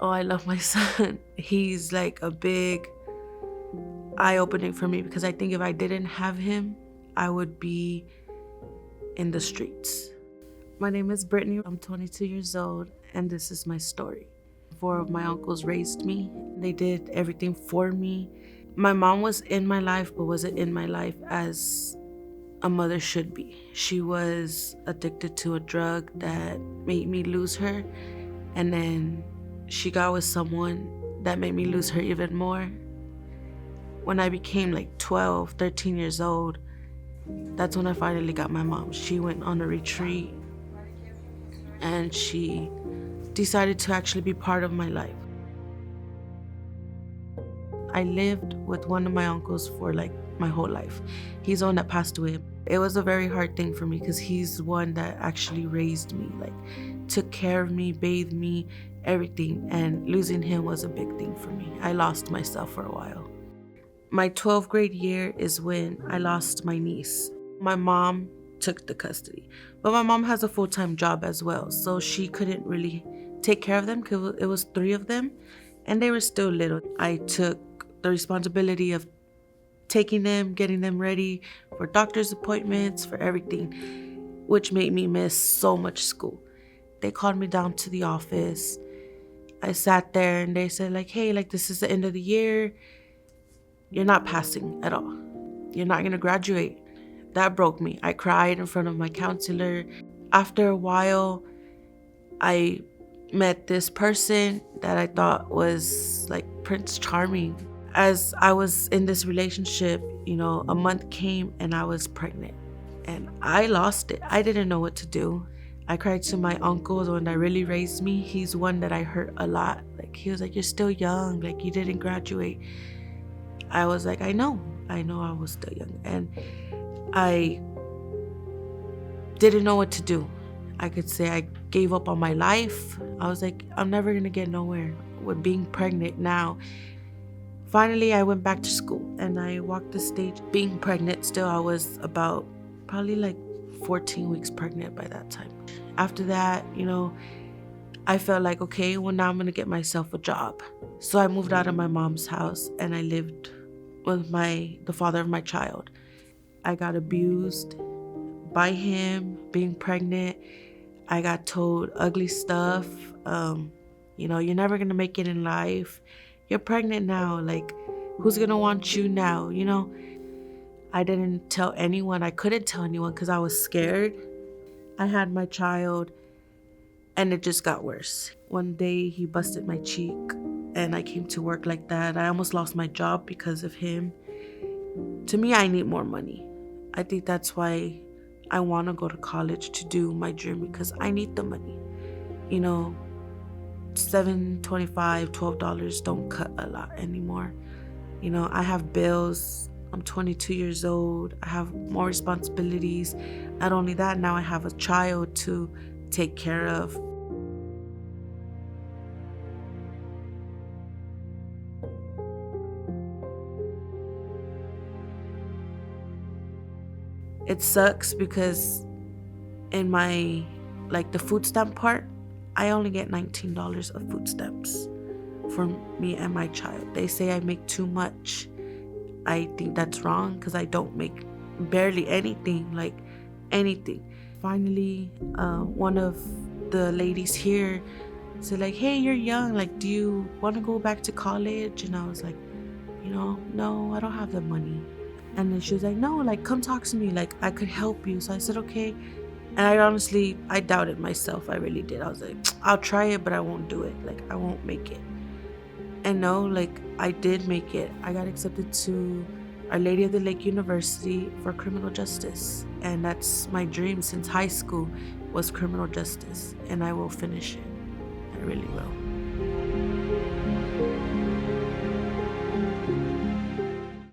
Oh, I love my son. He's like a big eye-opening for me because I think if I didn't have him, I would be in the streets. My name is Brittany. I'm 22 years old, and this is my story. Four of my uncles raised me. They did everything for me. My mom was in my life, but wasn't in my life as a mother should be. She was addicted to a drug that made me lose her, and then she got with someone that made me lose her even more. When I became like 12, 13 years old, that's when I finally got my mom. She went on a retreat and she decided to actually be part of my life. I lived with one of my uncles for like my whole life. He's the one that passed away. It was a very hard thing for me because he's the one that actually raised me, like took care of me, bathed me, everything. And losing him was a big thing for me. I lost myself for a while. My 12th grade year is when I lost my niece. My mom took the custody, but my mom has a full-time job as well, so she couldn't really take care of them because it was 3 of them and they were still little. I took the responsibility of taking them, getting them ready for doctor's appointments, for everything, which made me miss so much school. They called me down to the office. I sat there and they said like, hey, like this is the end of the year. You're not passing at all. You're not gonna graduate. That broke me. I cried in front of my counselor. After a while, I met this person that I thought was like Prince Charming. As I was in this relationship, a month came and I was pregnant and I lost it. I didn't know what to do. I cried to my uncle, the one that really raised me. He's one that I hurt a lot. Like he was like, you're still young, like you didn't graduate. I was like, I know I was still young. And I didn't know what to do. I could say I gave up on my life. I was like, I'm never gonna get nowhere with being pregnant now. Finally, I went back to school and I walked the stage being pregnant still. I was about probably like 14 weeks pregnant by that time. After that, I felt like, okay, well now I'm gonna get myself a job. So I moved out of my mom's house and I lived with the father of my child. I got abused by him being pregnant. I got told ugly stuff. You're never gonna make it in life. You're pregnant now. Like, who's gonna want you now? I didn't tell anyone. I couldn't tell anyone because I was scared. I had my child and it just got worse. One day he busted my cheek and I came to work like that. I almost lost my job because of him. To me, I need more money. I think that's why I want to go to college to do my dream because I need the money. $7.25, $12 don't cut a lot anymore. I have bills. I'm 22 years old. I have more responsibilities. Not only that, now I have a child to take care of. It sucks because in my, the food stamp part, I only get $19 of food stamps for me and my child. They say I make too much. I think that's wrong because I don't make barely anything, like anything. Finally, one of the ladies here said like, hey, you're young. Like, do you want to go back to college? And I was like, no, I don't have the money. And then she was like, no, like, come talk to me. Like, I could help you. So I said, okay. And I doubted myself. I really did. I was like, I'll try it, but I won't do it. Like, I won't make it. And no, like, I did make it. I got accepted to Our Lady of the Lake University for criminal justice. And that's my dream since high school was criminal justice. And I will finish it. I really will.